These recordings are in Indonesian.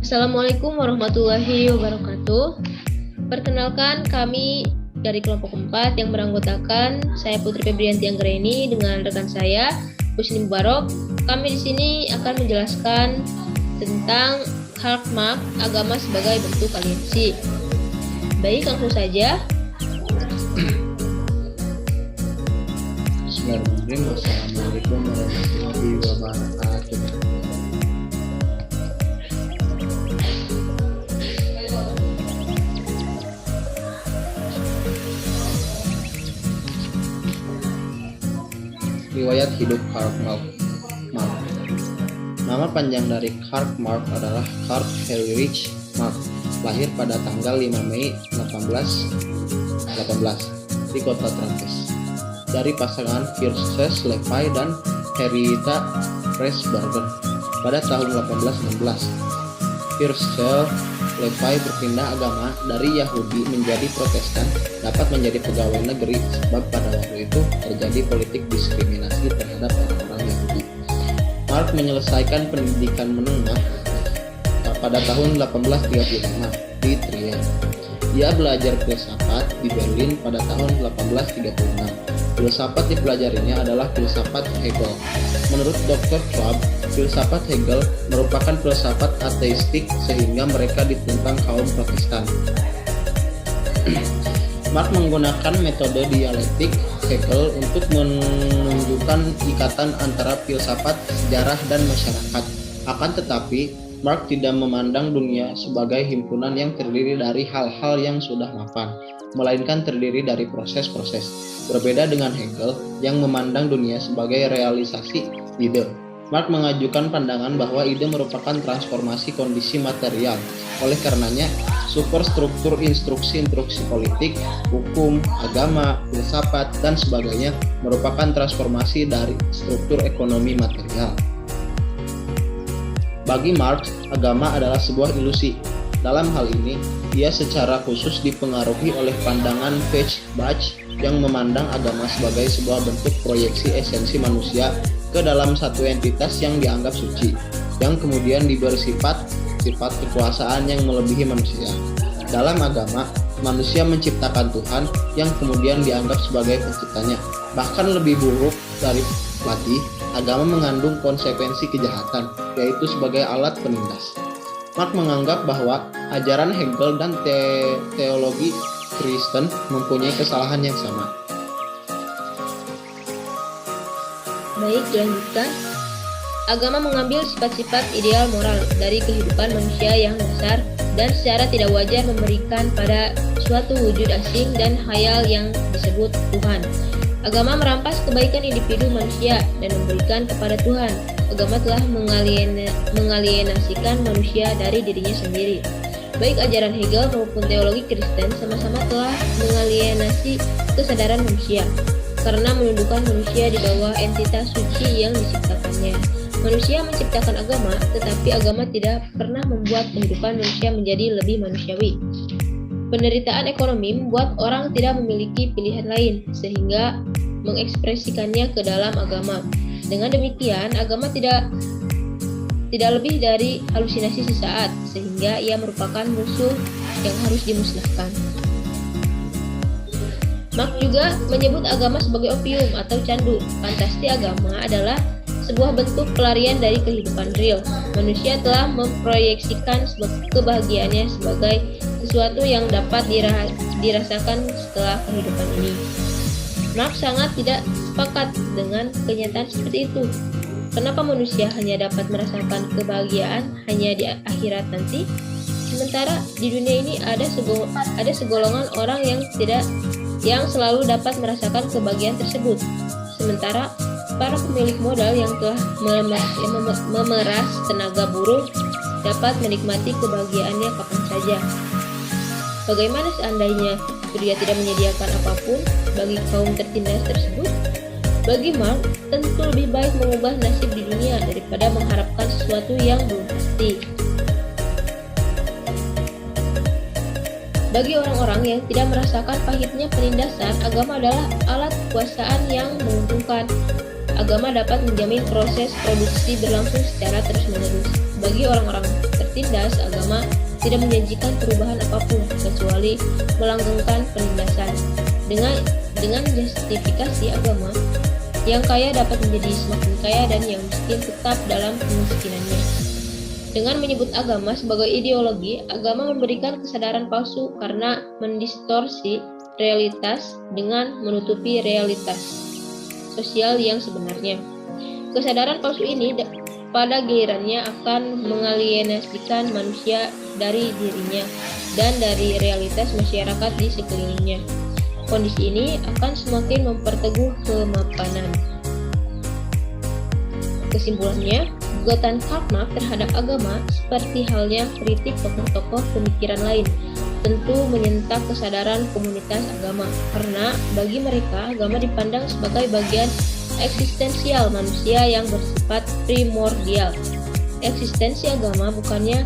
Assalamualaikum warahmatullahi wabarakatuh. Perkenalkan, kami dari kelompok 4 yang beranggotakan saya Putri Febrianti Anggreni dengan rekan saya Husni Mubarok. Kami di sini akan menjelaskan tentang Karl Marx, agama sebagai bentuk aliansi. Baik, langsung saja. Bismillahirrahmanirrahim. Assalamualaikum warahmatullahi wabarakatuh. Riwayat hidup Karl Marx. Nama panjang dari Karl Marx adalah Karl Heinrich Marx. Lahir pada tanggal 5 Mei 1818 di kota Trapez dari pasangan First Levi dan Henrietta Presburger pada tahun 1816. First Levi berpindah agama dari Yahudi menjadi Protestan dapat menjadi pegawai negeri sebab pada waktu itu terjadi politik diskriminasi terhadap orang-orang Yahudi. Marx menyelesaikan pendidikan menengah pada tahun 1835 di Trier. Ia belajar filsafat di Berlin pada tahun 1836. Filsafat dipelajarinya adalah filsafat Hegel. Menurut Dr. Schwab, filsafat Hegel merupakan filsafat ateistik sehingga mereka ditentang kaum Protestan. Marx menggunakan metode dialektik Hegel untuk menunjukkan ikatan antara filsafat, sejarah, dan masyarakat. Akan tetapi, Marx tidak memandang dunia sebagai himpunan yang terdiri dari hal-hal yang sudah mapan, melainkan terdiri dari proses-proses. Berbeda dengan Hegel yang memandang dunia sebagai realisasi ide. Marx mengajukan pandangan bahwa ide merupakan transformasi kondisi material. Oleh karenanya, superstruktur instruksi-instruksi politik, hukum, agama, filsafat, dan sebagainya merupakan transformasi dari struktur ekonomi material. Bagi Marx, agama adalah sebuah ilusi. Dalam hal ini, ia secara khusus dipengaruhi oleh pandangan Feuerbach yang memandang agama sebagai sebuah bentuk proyeksi esensi manusia ke dalam satu entitas yang dianggap suci, yang kemudian diberi sifat kekuasaan yang melebihi manusia. Dalam agama, manusia menciptakan Tuhan yang kemudian dianggap sebagai penciptanya. Bahkan lebih buruk dari lagi, agama mengandung konsekuensi kejahatan, yaitu sebagai alat penindas. Marx menganggap bahwa ajaran Hegel dan teologi Kristen mempunyai kesalahan yang sama. Baik, dilanjutkan. Agama mengambil sifat-sifat ideal moral dari kehidupan manusia yang dasar dan secara tidak wajar memberikan pada suatu wujud asing dan khayal yang disebut Tuhan. Agama merampas kebaikan individu manusia dan memberikan kepada Tuhan. Agama telah mengalienasikan manusia dari dirinya sendiri. Baik ajaran Hegel maupun teologi Kristen sama-sama telah mengalienasi kesadaran manusia karena menundukkan manusia di bawah entitas suci yang diciptakannya. Manusia menciptakan agama, tetapi agama tidak pernah membuat kehidupan manusia menjadi lebih manusiawi. Penderitaan ekonomi membuat orang tidak memiliki pilihan lain, sehingga mengekspresikannya ke dalam agama. Dengan demikian, agama tidak lebih dari halusinasi sesaat, sehingga ia merupakan musuh yang harus dimusnahkan. Marx juga menyebut agama sebagai opium atau candu. Fantasi agama adalah sebuah bentuk pelarian dari kehidupan real. Manusia telah memproyeksikan kebahagiaannya sebagai sesuatu yang dapat dirasakan setelah kehidupan ini. Marx sangat tidak sepakat dengan kenyataan seperti itu. Kenapa manusia hanya dapat merasakan kebahagiaan hanya di akhirat nanti, sementara di dunia ini ada segolongan orang yang selalu dapat merasakan kebahagiaan tersebut. Sementara para pemilik modal yang telah memeras tenaga buruh dapat menikmati kebahagiaannya kapan saja. Bagaimana seandainya dunia tidak menyediakan apapun bagi kaum tertindas tersebut? Bagi Marx, tentu lebih baik mengubah nasib di dunia daripada mengharapkan sesuatu yang belum pasti. Bagi orang-orang yang tidak merasakan pahitnya penindasan, agama adalah alat kekuasaan yang menguntungkan. agama dapat menjamin proses produksi berlangsung secara terus-menerus. Bagi orang-orang tertindas, agama tidak menjanjikan perubahan apapun kecuali melanggengkan penindasan. Dengan justifikasi agama, yang kaya dapat menjadi semakin kaya dan yang miskin tetap dalam kemiskinannya. Dengan menyebut agama sebagai ideologi, agama memberikan kesadaran palsu karena mendistorsi realitas dengan menutupi realitas sosial yang sebenarnya. Kesadaran palsu ini pada gilirannya akan mengalienasikan manusia dari dirinya dan dari realitas masyarakat di sekelilingnya. Kondisi ini akan semakin memperteguh kemapanan. Kesimpulannya, gugatan Karl Marx terhadap agama seperti halnya kritik tokoh-tokoh pemikiran lain tentu menyentak kesadaran komunitas agama, karena bagi mereka agama dipandang sebagai bagian eksistensial manusia yang bersifat primordial. Eksistensi agama bukannya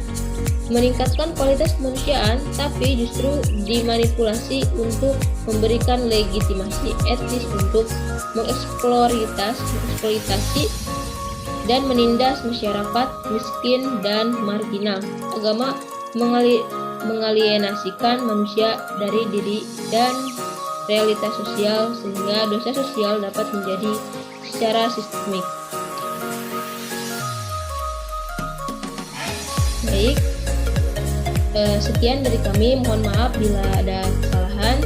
meningkatkan kualitas kemanusiaan, tapi justru dimanipulasi untuk memberikan legitimasi etis untuk mengeksploitasi dan menindas masyarakat miskin dan marginal. Agama mengalienasikan manusia dari diri dan realitas sosial sehingga dosa sosial dapat menjadi secara sistemik. Baik, sekian dari kami. Mohon maaf bila ada kesalahan.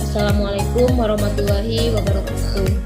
Assalamualaikum warahmatullahi wabarakatuh.